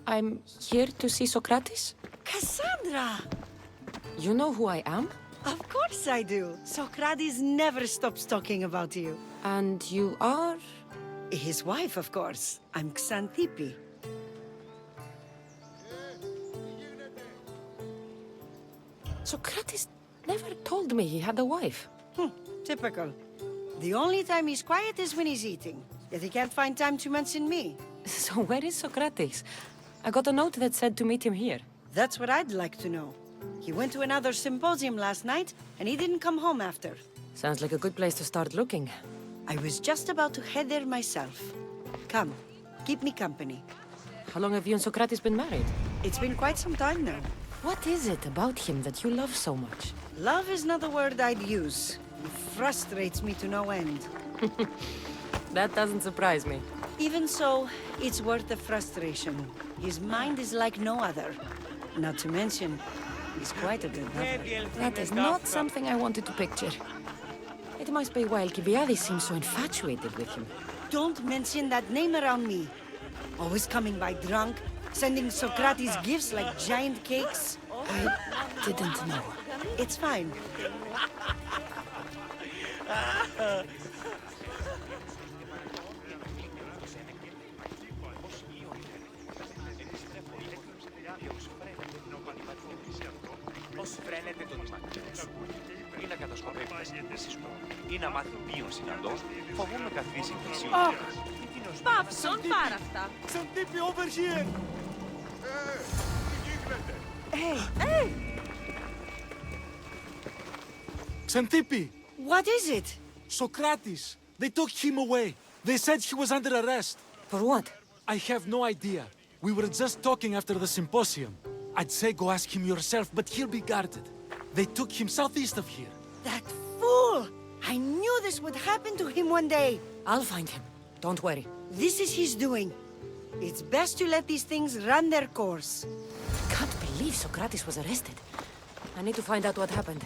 I'm here to see Socrates. Cassandra! You know who I am? Of course I do. Socrates never stops talking about you. And you are? His wife, of course. I'm Xanthippe. Socrates never told me he had a wife. Typical. The only time he's quiet is when he's eating. Yet he can't find time to mention me. So where is Socrates? I got a note that said to meet him here. That's what I'd like to know. He went to another symposium last night, and he didn't come home after. Sounds like a good place to start looking. I was just about to head there myself. Come, keep me company. How long have you and Socrates been married? It's been quite some time now. What is it about him that you love so much? Love is not a word I'd use. He frustrates me to no end. That doesn't surprise me. Even so, it's worth the frustration. His mind is like no other. Not to mention, he's quite a good lover. That is not something I wanted to picture. It must be why Alcibiades seems so infatuated with him. Don't mention that name around me. Always coming by drunk, sending Socrates gifts like giant cakes. I didn't know. It's fine. Πώς φρένεται τον υπακρινό σου ή να κατασκοπεύει τις κινήσεις του ή να μάθει ποιον συναντώ, φοβούμαι καθίσει πλησιότητας. Παύσον, πάρα αυτά. Xanthippe, over here! Hey, Xanthippe! what is it? Socrates! They took him away. They said he was under arrest. For what? I have no idea. We were just talking after the symposium. I'd say go ask him yourself, but he'll be guarded. They took him southeast of here. That fool! I knew this would happen to him one day. I'll find him. Don't worry. This is his doing. It's best to let these things run their course. I can't believe Socrates was arrested. I need to find out what happened.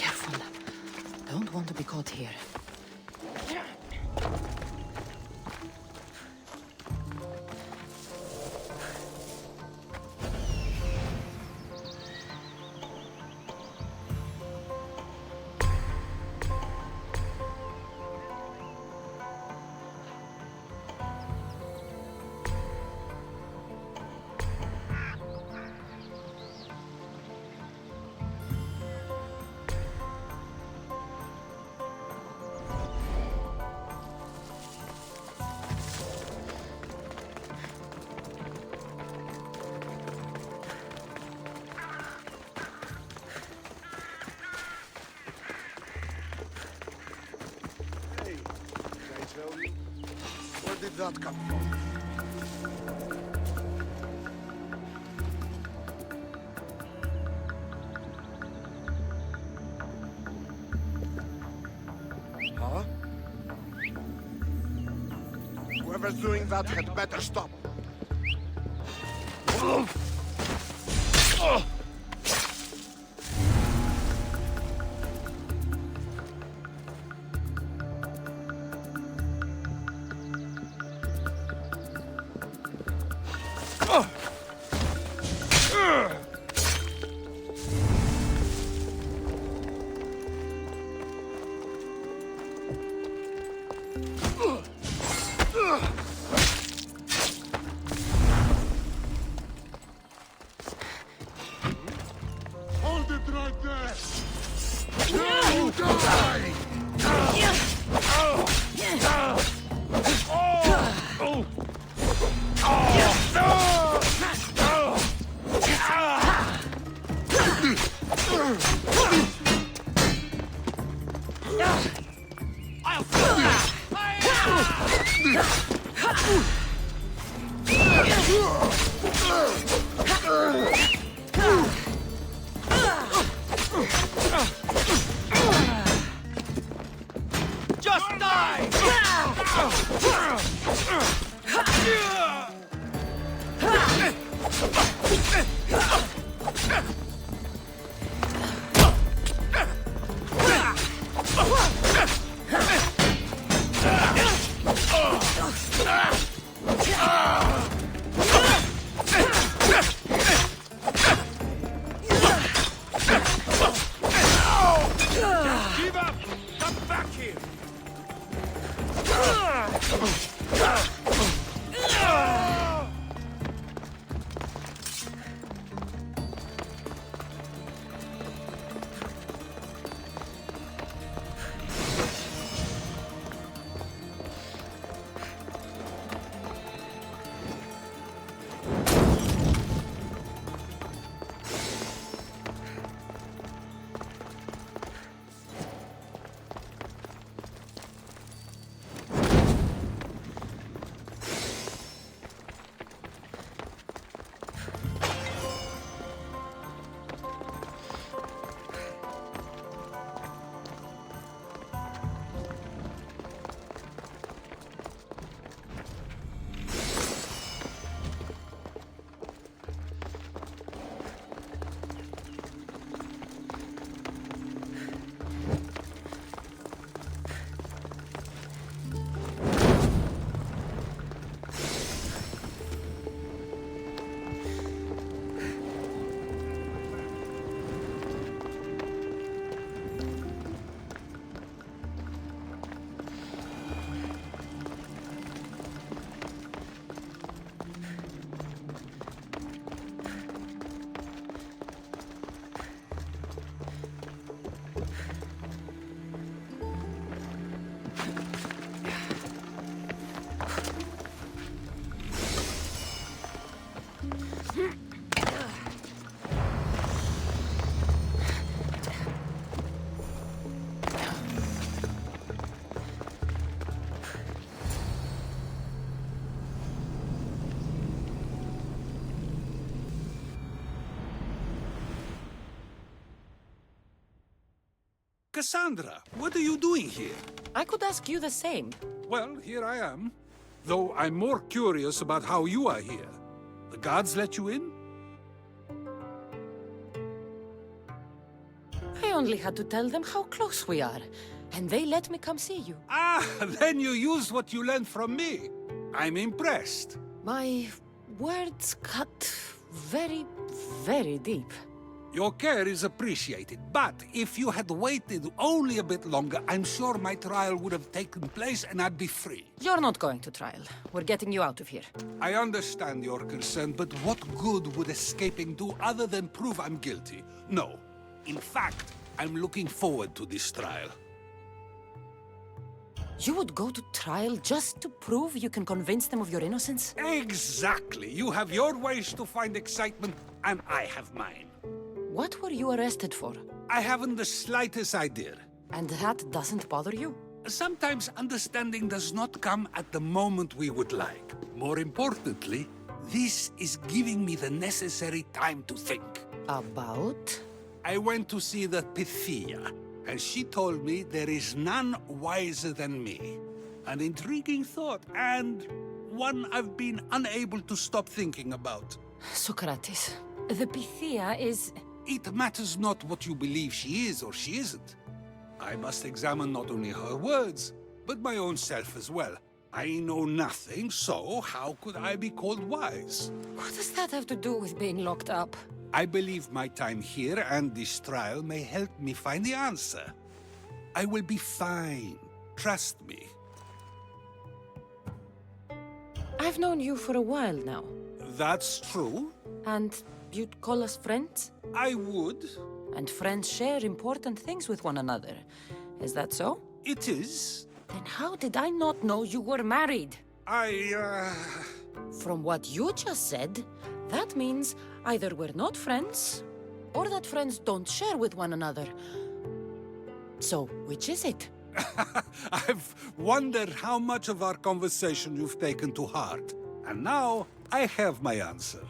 Careful. Don't want to be caught here. Where did that come from? Huh? Whoever's doing that had better stop. Hold it right there! You die! Give up! Come back here! Cassandra, what are you doing here? I could ask you the same. Well, here I am. Though I'm more curious about how you are here. The guards let you in? I only had to tell them how close we are, and they let me come see you. Ah, then you used what you learned from me. I'm impressed. My words cut very, very deep. Your care is appreciated, but if you had waited only a bit longer, I'm sure my trial would have taken place and I'd be free. You're not going to trial. We're getting you out of here. I understand your concern, but what good would escaping do other than prove I'm guilty? No. In fact, I'm looking forward to this trial. You would go to trial just to prove you can convince them of your innocence? Exactly. You have your ways to find excitement, and I have mine. What were you arrested for? I haven't the slightest idea. And that doesn't bother you? Sometimes understanding does not come at the moment we would like. More importantly, this is giving me the necessary time to think. About? I went to see the Pythia, and she told me there is none wiser than me. An intriguing thought, and one I've been unable to stop thinking about. Socrates, the Pythia is... It matters not what you believe she is or she isn't. I must examine not only her words, but my own self as well. I know nothing, so how could I be called wise? What does that have to do with being locked up? I believe my time here and this trial may help me find the answer. I will be fine. Trust me. I've known you for a while now. That's true. And you'd call us friends? I would. And friends share important things with one another. Is that so? It is. Then how did I not know you were married? From what you just said, that means either we're not friends, or that friends don't share with one another. So, which is it? I've wondered how much of our conversation you've taken to heart. And now, I have my answer.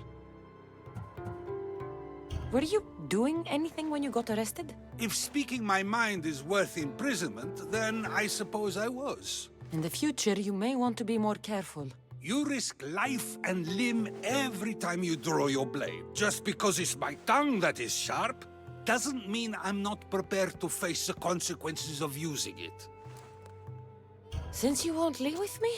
Were you doing anything when you got arrested? If speaking my mind is worth imprisonment, then I suppose I was. In the future, you may want to be more careful. You risk life and limb every time you draw your blade. Just because it's my tongue that is sharp, doesn't mean I'm not prepared to face the consequences of using it. Since you won't leave with me,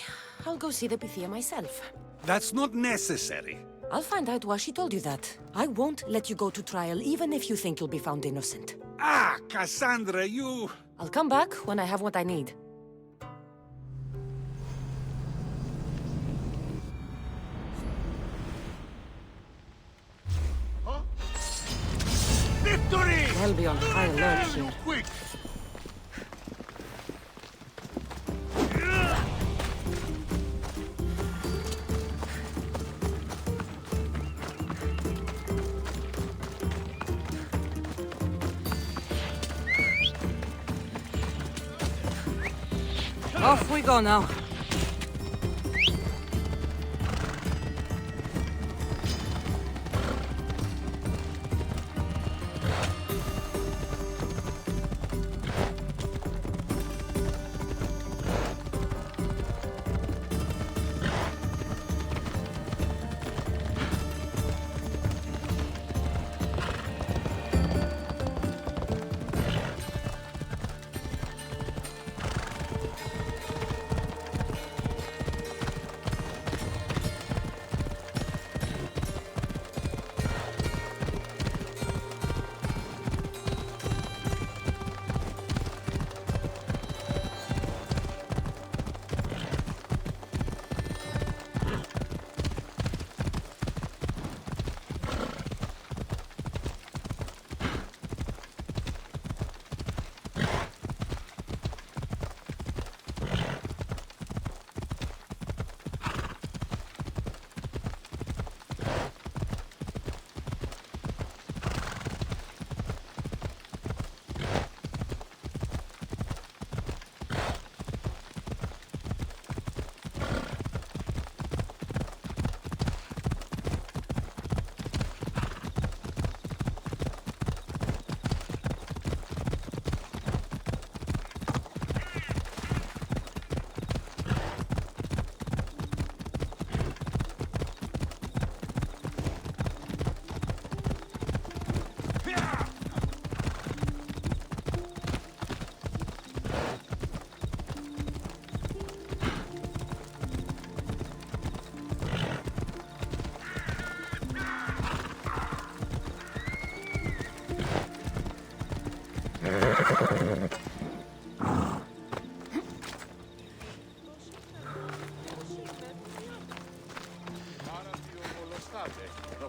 I'll go see the Pythia myself. That's not necessary. I'll find out why she told you that. I won't let you go to trial, even if you think you'll be found innocent. Ah, Cassandra, you... I'll come back when I have what I need. Victory! I'll be on high alert here. Quick! Off we go now.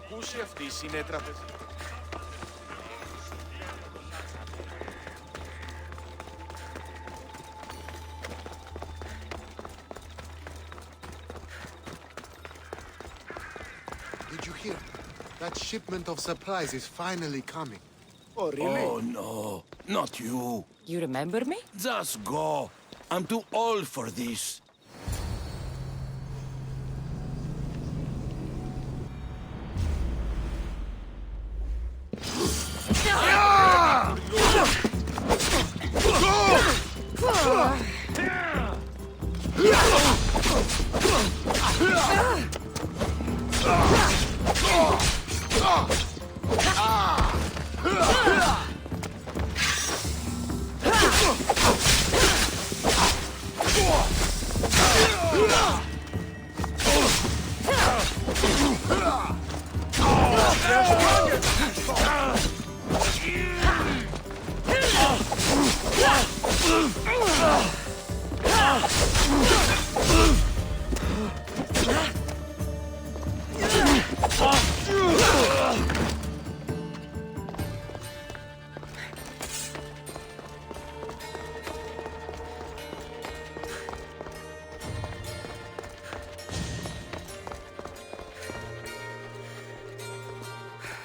Ακούσει αυτής είναι τραπεζή. Did you hear? That shipment of supplies is finally coming. Oh, really? Oh, no. Not you. You remember me? Just go. I'm too old for this.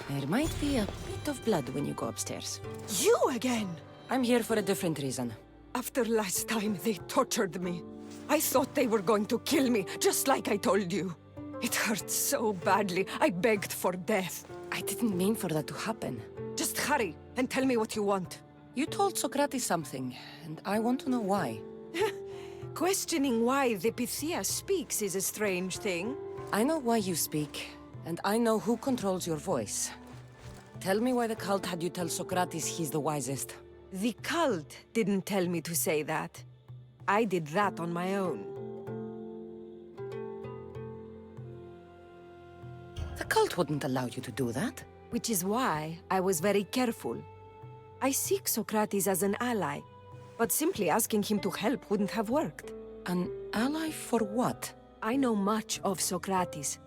There might be a bit of blood when you go upstairs. You again! I'm here for a different reason. After last time, they tortured me. I thought they were going to kill me, just like I told you. It hurt so badly, I begged for death. I didn't mean for that to happen. Just hurry, and tell me what you want. You told Socrates something, and I want to know why. Questioning why the Pythia speaks is a strange thing. I know why you speak, and I know who controls your voice. Tell me why the cult had you tell Socrates he's the wisest. The cult didn't tell me to say that. I did that on my own. The cult wouldn't allow you to do that. Which is why I was very careful. I seek Socrates as an ally, but simply asking him to help wouldn't have worked. An ally for what? I know much of Socrates.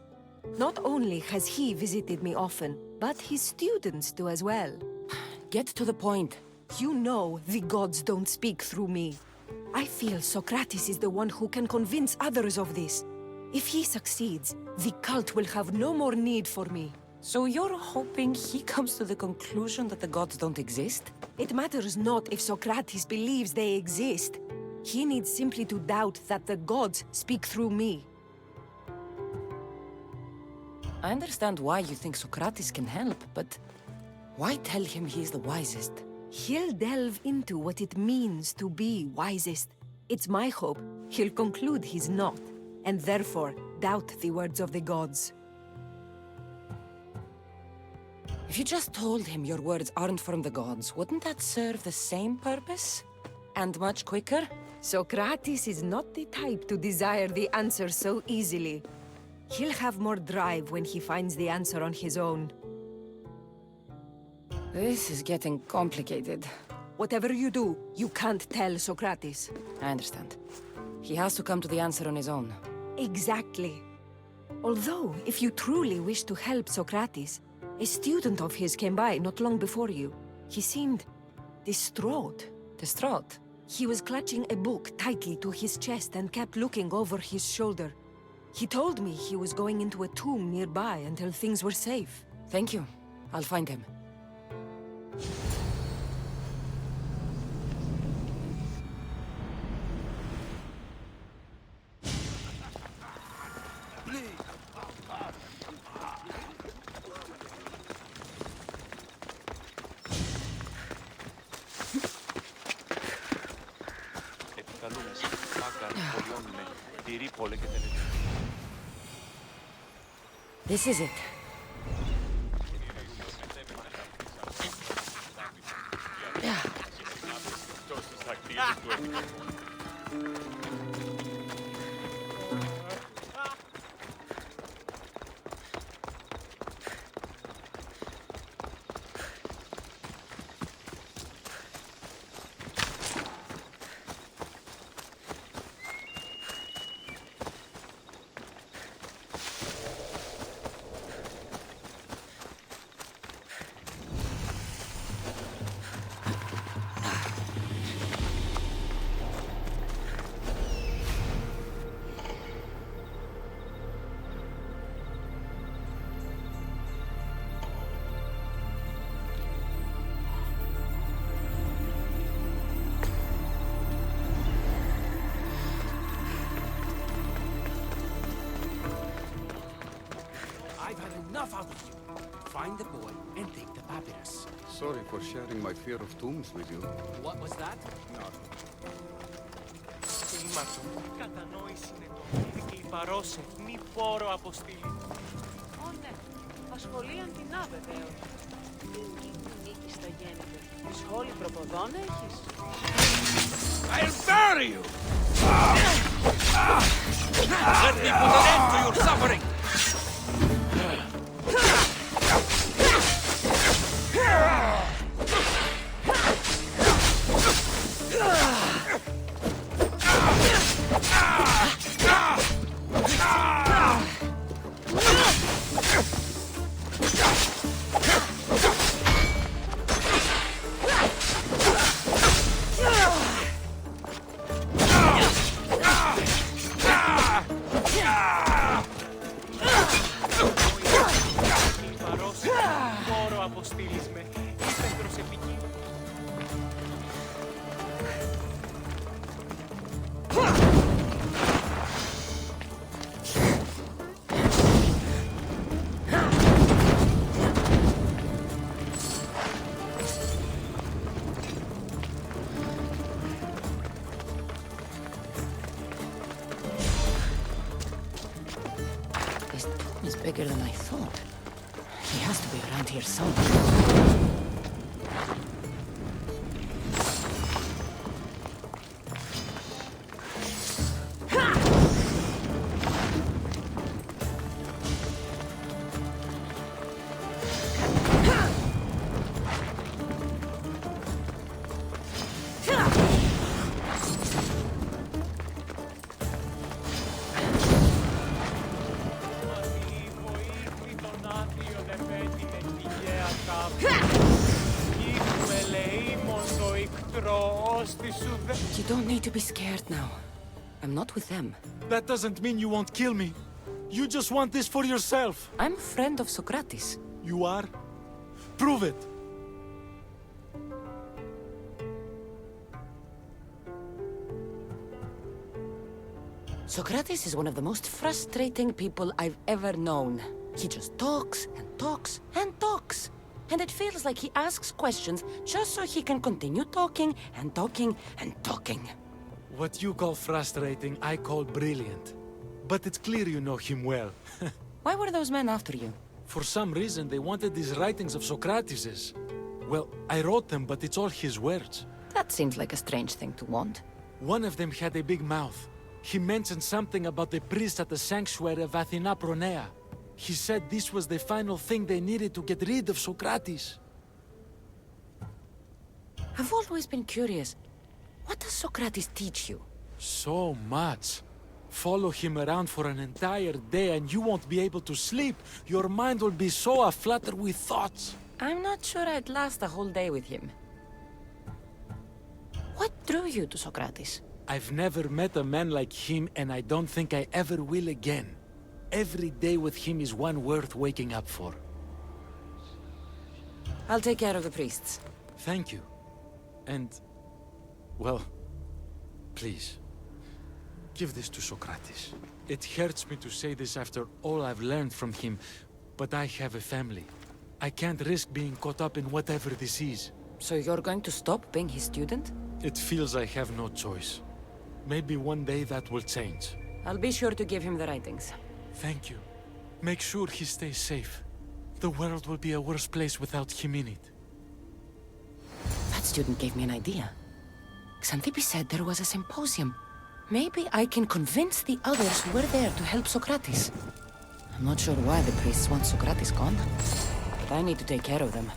Not only has he visited me often, but his students do as well. Get to the point. You know the gods don't speak through me. I feel Socrates is the one who can convince others of this. If he succeeds, the cult will have no more need for me. So you're hoping he comes to the conclusion that the gods don't exist? It matters not if Socrates believes they exist. He needs simply to doubt that the gods speak through me. I understand why you think Socrates can help, but why tell him he's the wisest? He'll delve into what it means to be wisest. It's my hope he'll conclude he's not, and therefore doubt the words of the gods. If you just told him your words aren't from the gods, wouldn't that serve the same purpose? And much quicker? Socrates is not the type to desire the answer so easily. He'll have more drive when he finds the answer on his own. This is getting complicated. Whatever you do, you can't tell Socrates. I understand. He has to come to the answer on his own. Exactly. Although, if you truly wish to help Socrates, a student of his came by not long before you. He seemed distraught. Distraught? He was clutching a book tightly to his chest and kept looking over his shoulder. He told me he was going into a tomb nearby until things were safe. Thank you. I'll find him. This is it. Yeah. Enough out of you. Find the boy and take the papyrus. Sorry for sharing my fear of tombs with you. What was that? Κλίμακο, κατανόηση είναι το είναι και η παρόσε, μη πόρο αποστήλη. Ω ναι, ασχολίαν την άβεβαιο. Τι νίκη στα γέννητα. Σχόλη προποδών έχεις? I'll bury you! Let me put an end to your suffering! bigger than I thought. He has to be around here somewhere. You don't need to be scared now. I'm not with them. That doesn't mean you won't kill me. You just want this for yourself. I'm a friend of Socrates. You are? Prove it. Socrates is one of the most frustrating people I've ever known. He just talks and talks and talks. And it feels like he asks questions just so he can continue talking and talking and talking. What you call frustrating, I call brilliant. But it's clear you know him well. Why were those men after you? For some reason, they wanted these writings of Socrates's. Well, I wrote them, but it's all his words. That seems like a strange thing to want. One of them had a big mouth. He mentioned something about the priest at the sanctuary of Athena Pronea. He said this was the final thing they needed to get rid of Socrates. I've always been curious. What does Socrates teach you? So much. Follow him around for an entire day and you won't be able to sleep. Your mind will be so aflutter with thoughts. I'm not sure I'd last a whole day with him. What drew you to Socrates? I've never met a man like him and I don't think I ever will again. Every day with him is one worth waking up for. I'll take care of the priests. Thank you. And, well, please, give this to Socrates. It hurts me to say this after all I've learned from him, but I have a family. I can't risk being caught up in whatever this is. So you're going to stop being his student? It feels I have no choice. Maybe one day that will change. I'll be sure to give him the writings. Thank you. Make sure he stays safe. The world will be a worse place without him in it. That student gave me an idea. Xanthippe said there was a symposium. Maybe I can convince the others who were there to help Socrates. I'm not sure why the priests want Socrates gone, but I need to take care of them.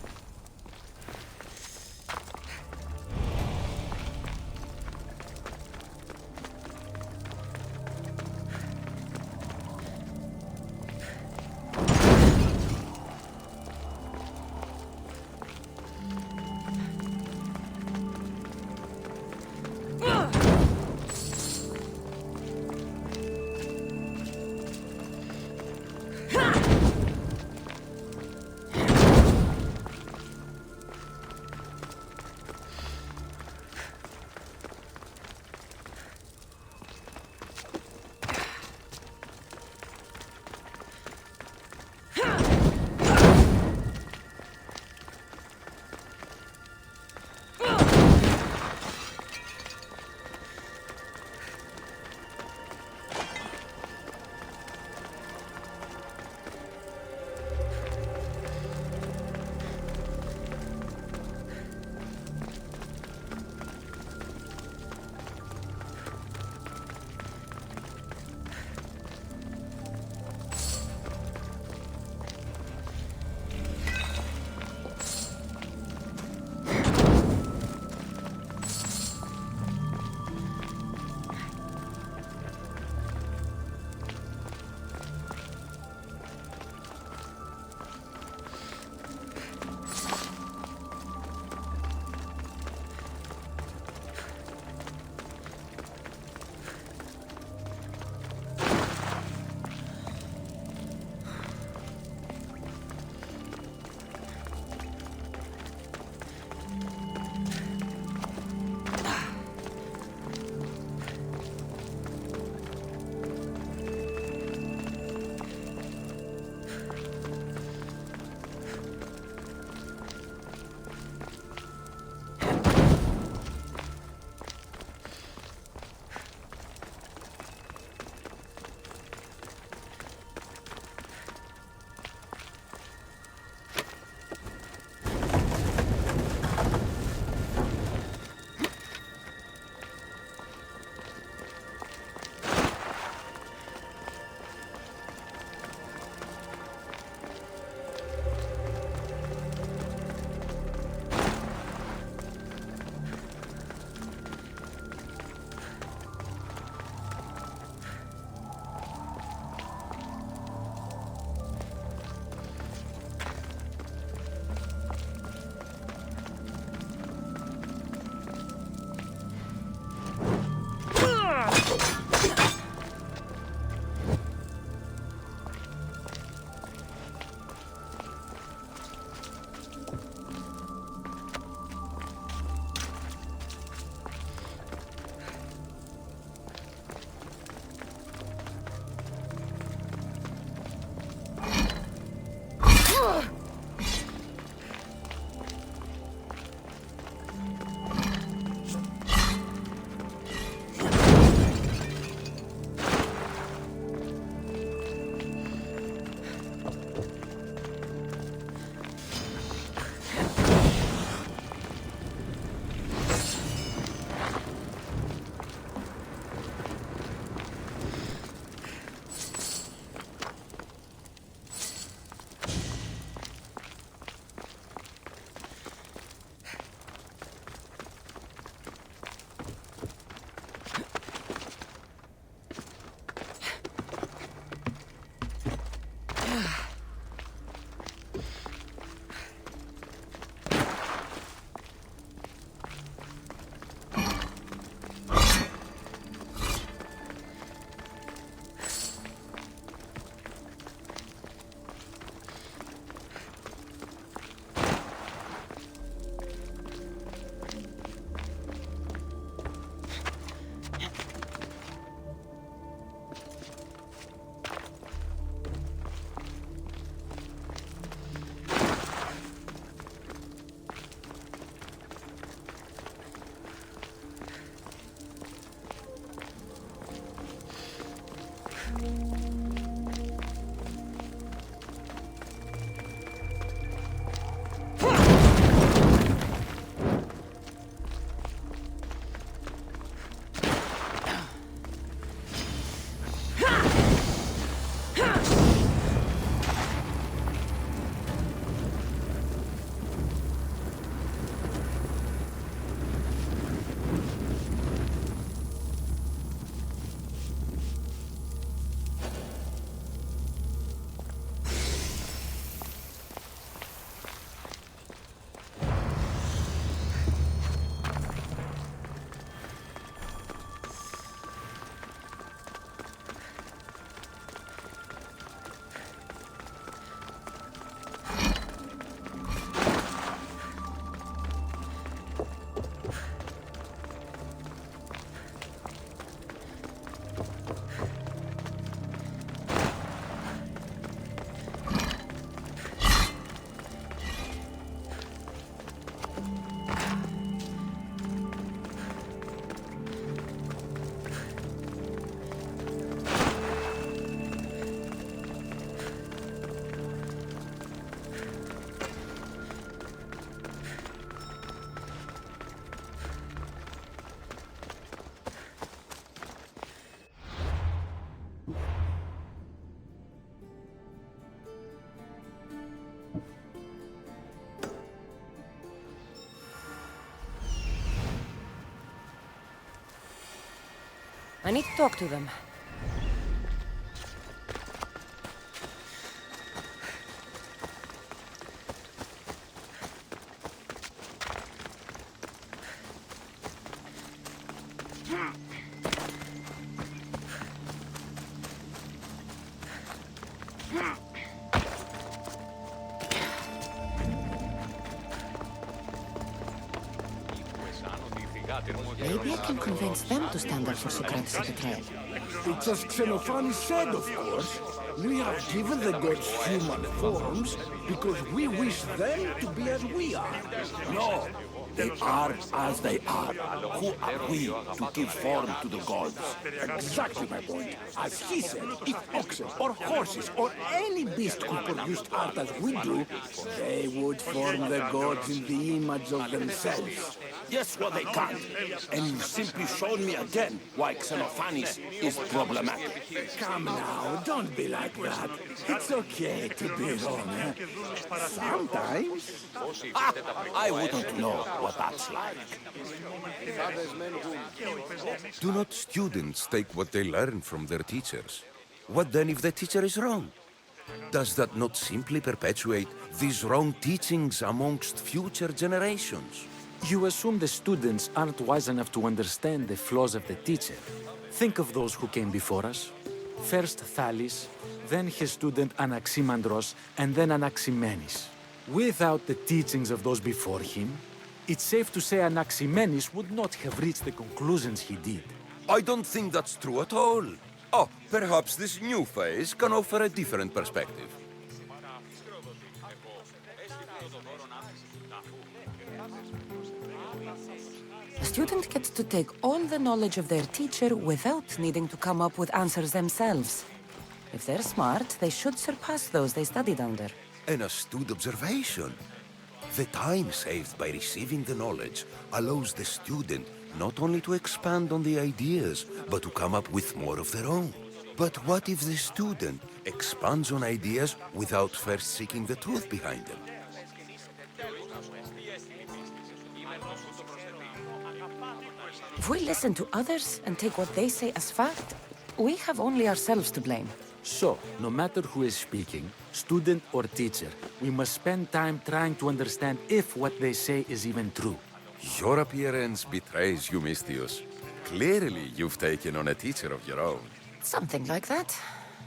I need to talk to them. Maybe I can convince them to stand up for Socrates' betrayal. It's as Xenophon said, of course. We have given the gods human forms because we wish them to be as we are. No, they are as they are. Who are we to give form to the gods? Exactly my point. As he said, if oxen or horses or any beast could produce art as we do, they would form the gods in the image of themselves. Yes, well, they can't. And you've simply shown me again why Xenophanes is problematic. Come now, don't be like that. It's okay to be wrong, eh? Sometimes. I wouldn't know what that's like. Do not students take what they learn from their teachers? What then if the teacher is wrong? Does that not simply perpetuate these wrong teachings amongst future generations? You assume the students aren't wise enough to understand the flaws of the teacher. Think of those who came before us. First Thalys, then his student Anaximandros, and then Anaximenes. Without the teachings of those before him, it's safe to say Anaximenes would not have reached the conclusions he did. I don't think that's true at all. Oh, perhaps this new phase can offer a different perspective. A student gets to take all the knowledge of their teacher without needing to come up with answers themselves. If they're smart, they should surpass those they studied under. An astute observation. The time saved by receiving the knowledge allows the student not only to expand on the ideas, but to come up with more of their own. But what if the student expands on ideas without first seeking the truth behind them? If we listen to others and take what they say as fact, we have only ourselves to blame. So, no matter who is speaking, student or teacher, we must spend time trying to understand if what they say is even true. Your appearance betrays you, Mystius. Clearly, you've taken on a teacher of your own. Something like that.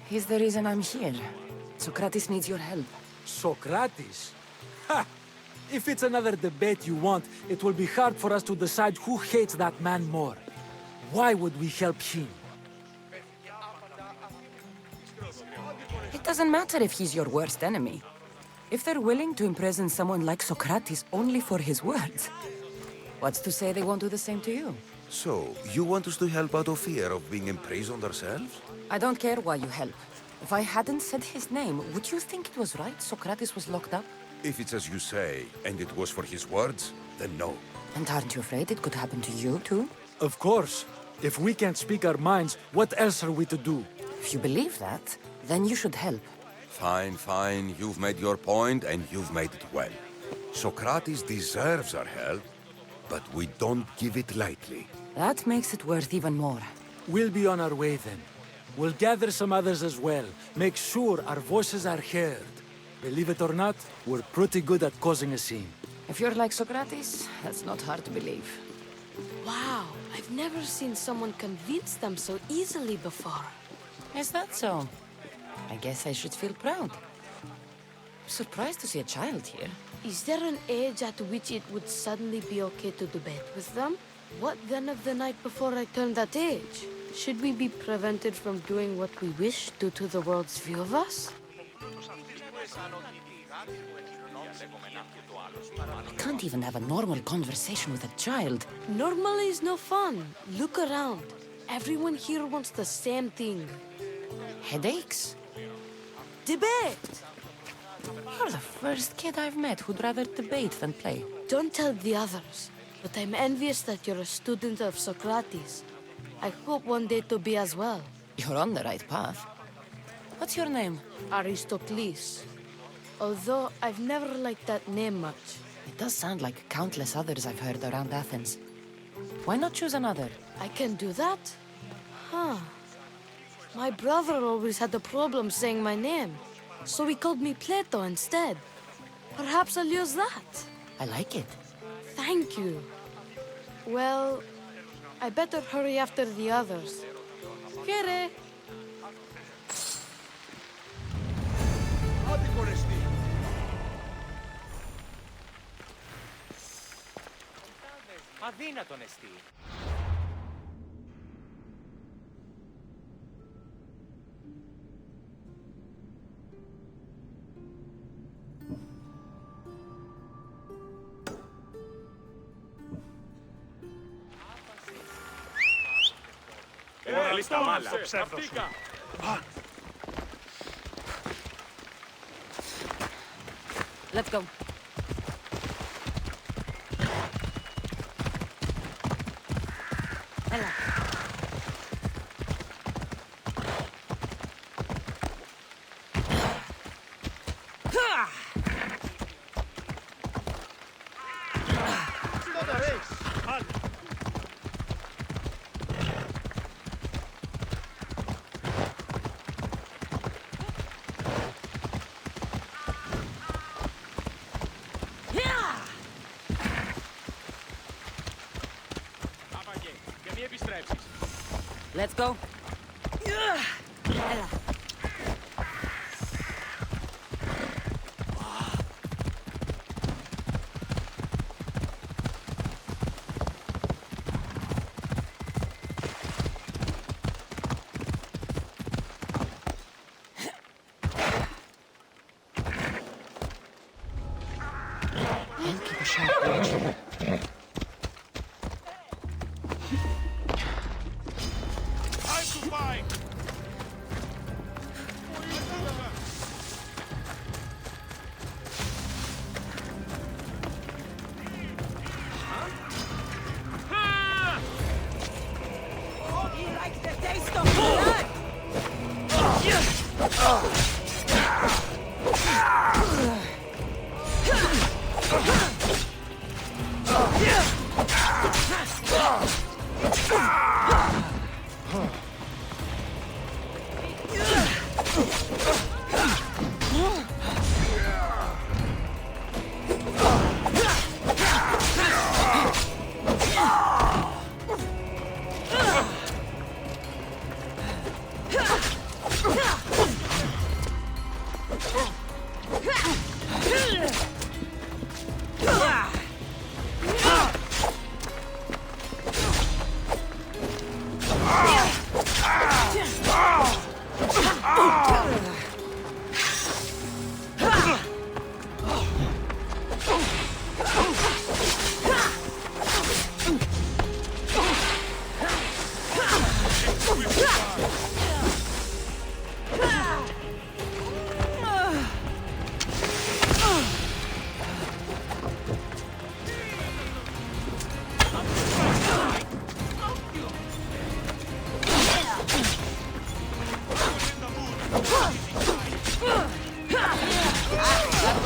He's the reason I'm here. Socrates needs your help. Socrates? Ha! If it's another debate you want, it will be hard for us to decide who hates that man more. Why would we help him? It doesn't matter if he's your worst enemy. If they're willing to imprison someone like Socrates only for his words, what's to say they won't do the same to you? So, you want us to help out of fear of being imprisoned ourselves? I don't care why you help. If I hadn't said his name, would you think it was right Socrates was locked up? If it's as you say, and it was for his words, then no. And aren't you afraid it could happen to you, too? Of course. If we can't speak our minds, what else are we to do? If you believe that, then you should help. Fine, fine. You've made your point, and you've made it well. Socrates deserves our help, but we don't give it lightly. That makes it worth even more. We'll be on our way then. We'll gather some others as well. Make sure our voices are heard. Believe it or not, we're pretty good at causing a scene. If you're like Socrates, that's not hard to believe. Wow, I've never seen someone convince them so easily before. Is that so? I guess I should feel proud. I'm surprised to see a child here. Is there an age at which it would suddenly be okay to debate with them? What then of the night before I turned that age? Should we be prevented from doing what we wish due to the world's view of us? I can't even have a normal conversation with a child. Normal is no fun. Look around. Everyone here wants the same thing. Headaches? Debate! You're the first kid I've met who'd rather debate than play. Don't tell the others, but I'm envious that you're a student of Socrates. I hope one day to be as well. You're on the right path. What's your name? Aristocles. Although I've never liked that name much. It does sound like countless others I've heard around Athens. Why not choose another? I can do that? Huh. My brother always had a problem saying my name, so he called me Plato instead. Perhaps I'll use that. I like it. Thank you. Well, I better hurry after the others. Here. Αδύνατον εστί. Θέλεις τα μάλα. Let's go. Έλα. Let's go. Έλα. I'll keep a sharp watch. Time to fight! He likes the taste of blood!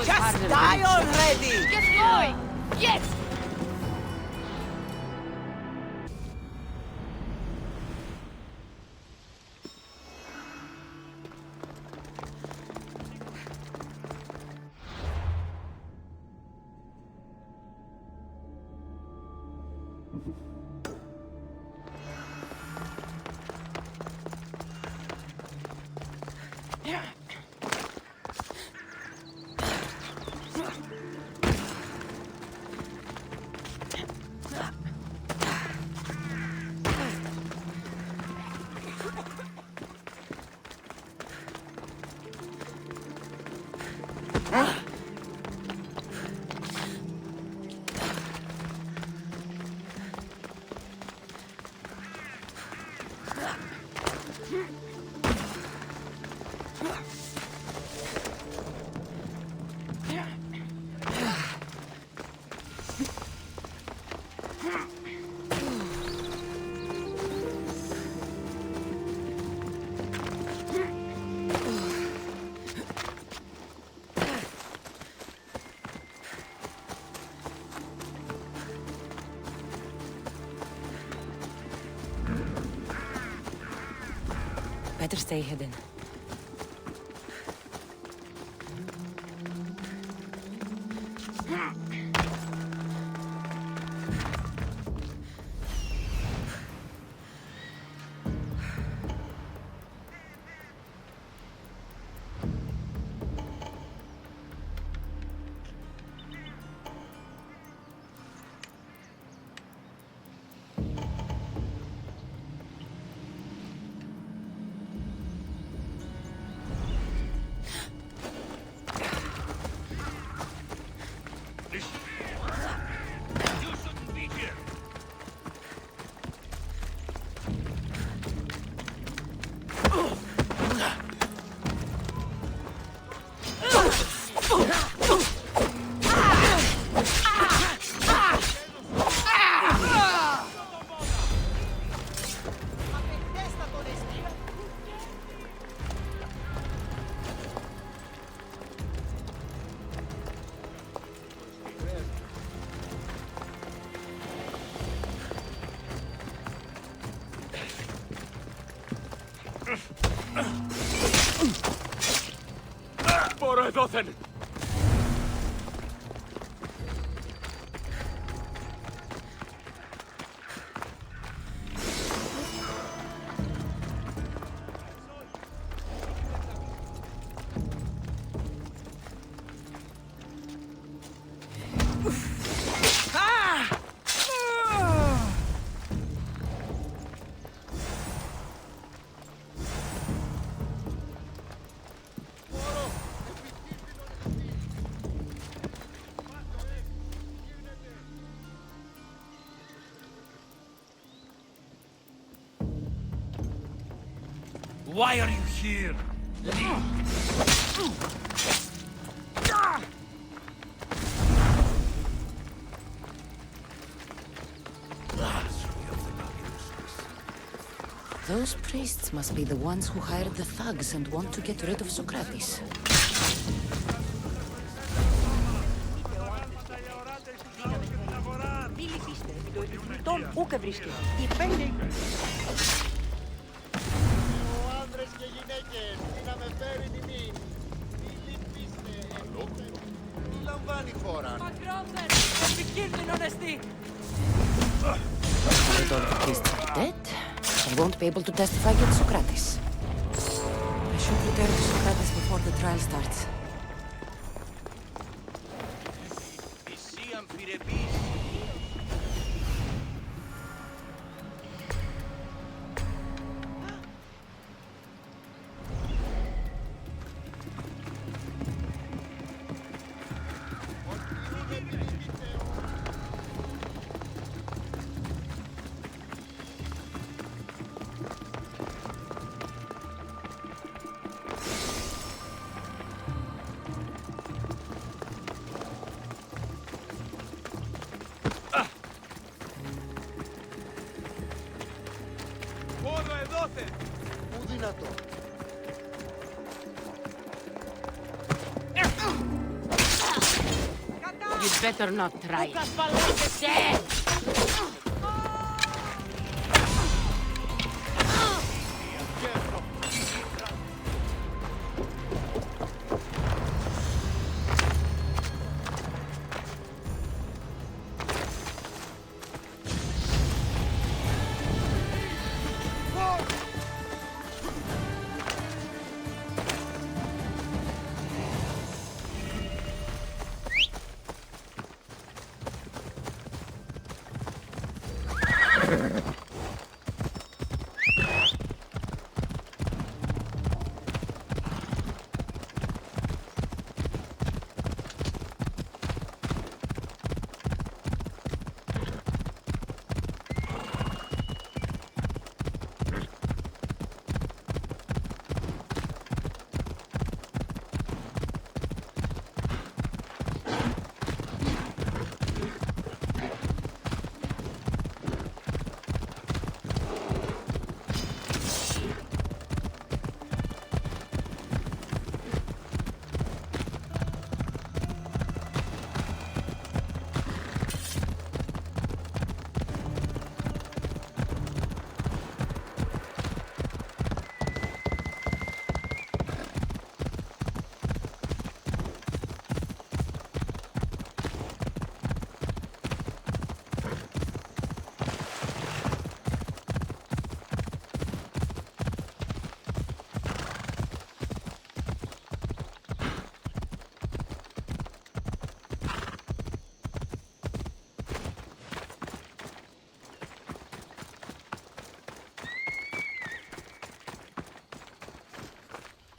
Just die already! Get going! Yes! Better stay hidden. Μπορώ εδώθεν! Why are you here? Those priests must be the ones who hired the thugs and want to get rid of Socrates. If all the priests are dead, I won't be able to testify against Socrates. I should return to Socrates before the trial starts. You'd better not try it.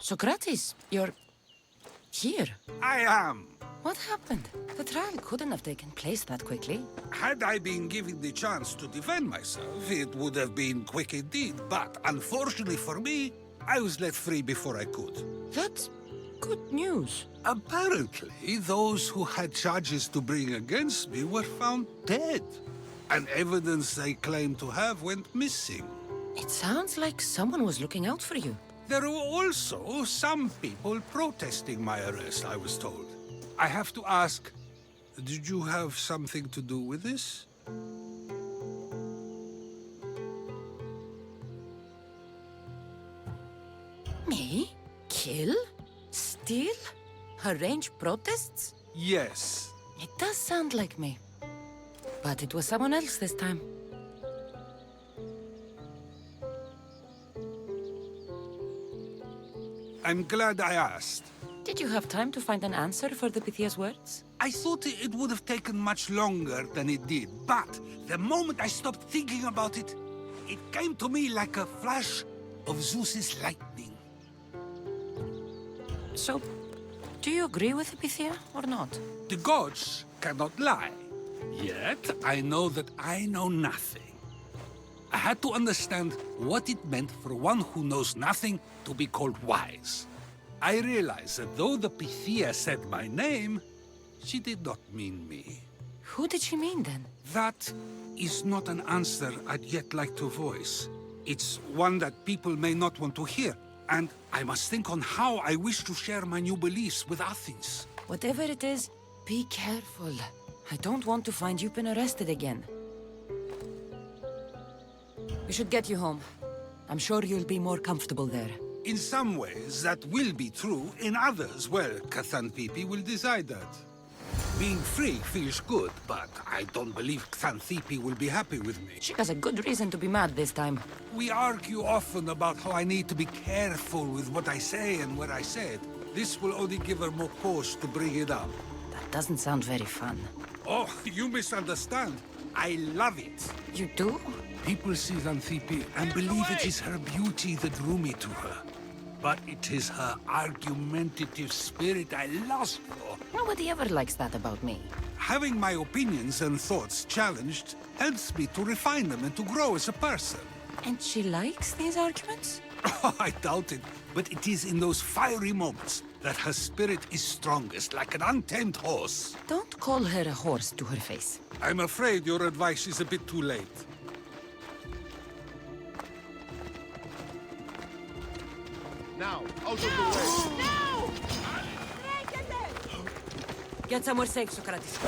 Socrates, you're here. I am. What happened? The trial couldn't have taken place that quickly. Had I been given the chance to defend myself, it would have been quick indeed. But unfortunately for me, I was let free before I could. That's good news. Apparently, those who had charges to bring against me were found dead. And evidence they claimed to have went missing. It sounds like someone was looking out for you. There were also some people protesting my arrest, I was told. I have to ask, did you have something to do with this? Me? Kill? Steal? Arrange protests? Yes. It does sound like me. But it was someone else this time. I'm glad I asked. Did you have time to find an answer for the Pythia's words? I thought it would have taken much longer than it did, but the moment I stopped thinking about it, it came to me like a flash of Zeus's lightning. So, do you agree with the Pythia or not? The gods cannot lie. Yet, I know that I know nothing. I had to understand what it meant for one who knows nothing to be called wise. I realized that though the Pythia said my name, she did not mean me. Who did she mean then? That is not an answer I'd yet like to voice. It's one that people may not want to hear, and I must think on how I wish to share my new beliefs with Athens. Whatever it is, be careful. I don't want to find you've been arrested again. We should get you home. I'm sure you'll be more comfortable there. In some ways, that will be true. In others, well, Xanthippe will decide that. Being free feels good, but I don't believe Xanthippe will be happy with me. She has a good reason to be mad this time. We argue often about how I need to be careful with what I say and where I say it. This will only give her more cause to bring it up. That doesn't sound very fun. Oh, you misunderstand. I love it. You do? People see Xanthippe and believe it is her beauty that drew me to her. But it is her argumentative spirit I lust for. Nobody ever likes that about me. Having my opinions and thoughts challenged helps me to refine them and to grow as a person. And she likes these arguments? Oh, I doubt it. But it is in those fiery moments that her spirit is strongest, like an untamed horse. Don't call her a horse to her face. I'm afraid your advice is a bit too late. Now, out of the way! No! Get somewhere safe, Socrates.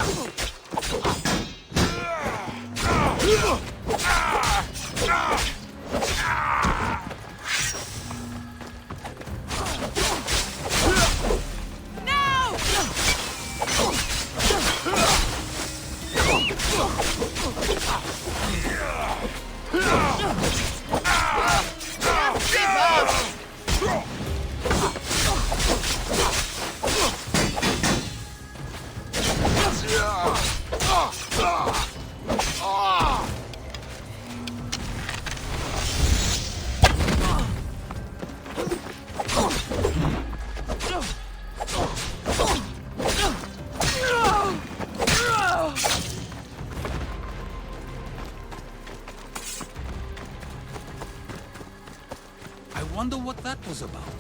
I wonder what that was about.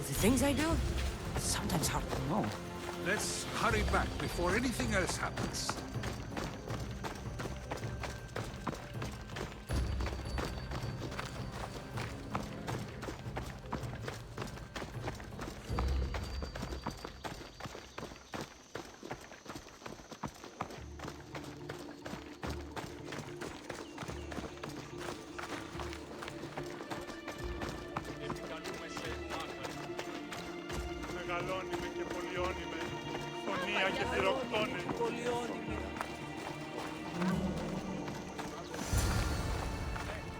The things I do? Sometimes hard to know. Let's hurry back before anything else happens.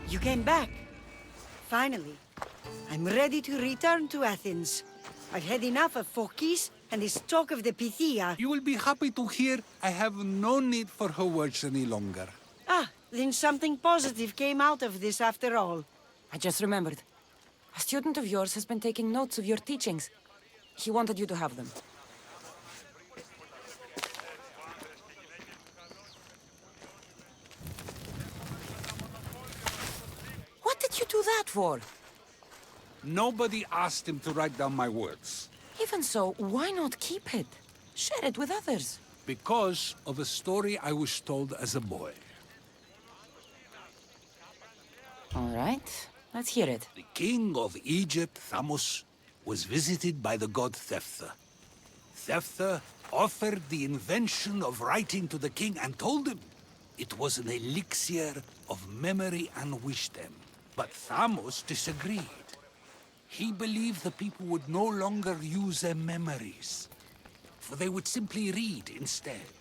You came back. Finally. I'm ready to return to Athens. I've had enough of Phokis and this talk of the Pythia. You will be happy to hear I have no need for her words any longer. Ah, then something positive came out of this after all. I just remembered. A student of yours has been taking notes of your teachings. He wanted you to have them. What did you do that for? Nobody asked him to write down my words. Even so, why not keep it? Share it with others. Because of a story I was told as a boy. All right, let's hear it. The king of Egypt, Thamos, was visited by the god Thephtha. Thephtha offered the invention of writing to the king and told him it was an elixir of memory and wisdom. But Thamos disagreed. He believed the people would no longer use their memories, for they would simply read instead.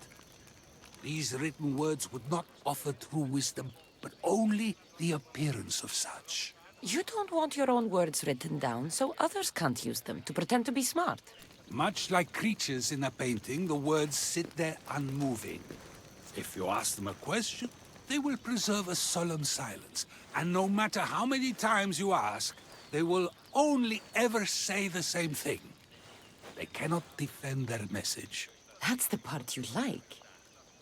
These written words would not offer true wisdom, but only the appearance of such. You don't want your own words written down, so others can't use them to pretend to be smart. Much like creatures in a painting, the words sit there unmoving. If you ask them a question, they will preserve a solemn silence. And no matter how many times you ask, they will only ever say the same thing. They cannot defend their message. That's the part you like.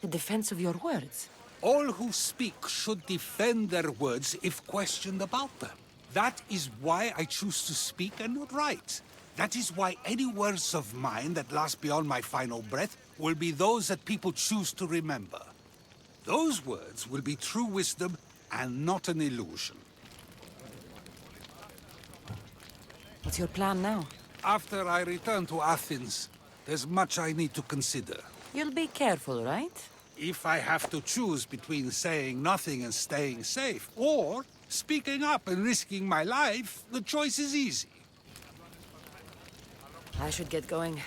The defense of your words. All who speak should defend their words if questioned about them. That is why I choose to speak and not write. That is why any words of mine that last beyond my final breath will be those that people choose to remember. Those words will be true wisdom and not an illusion. What's your plan now? After I return to Athens, there's much I need to consider. You'll be careful, right? If I have to choose between saying nothing and staying safe, or speaking up and risking my life, the choice is easy. I should get going.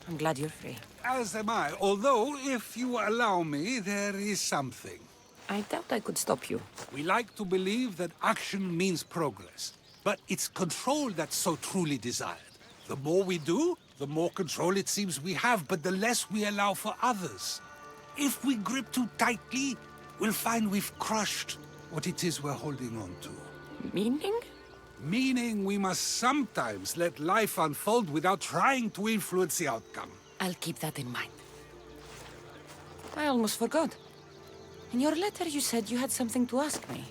I'm glad you're free. As am I, although, if you allow me, there is something. I doubt I could stop you. We like to believe that action means progress, but it's control that's so truly desired. The more we do, the more control it seems we have, but the less we allow for others. If we grip too tightly, we'll find we've crushed what it is we're holding on to. Meaning? Meaning we must sometimes let life unfold without trying to influence the outcome. I'll keep that in mind. I almost forgot. In your letter you said you had something to ask me.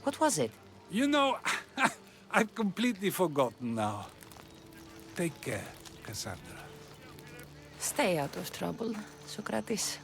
What was it? You know, I've completely forgotten now. Take care, Cassandra. Stay out of trouble, Socrates.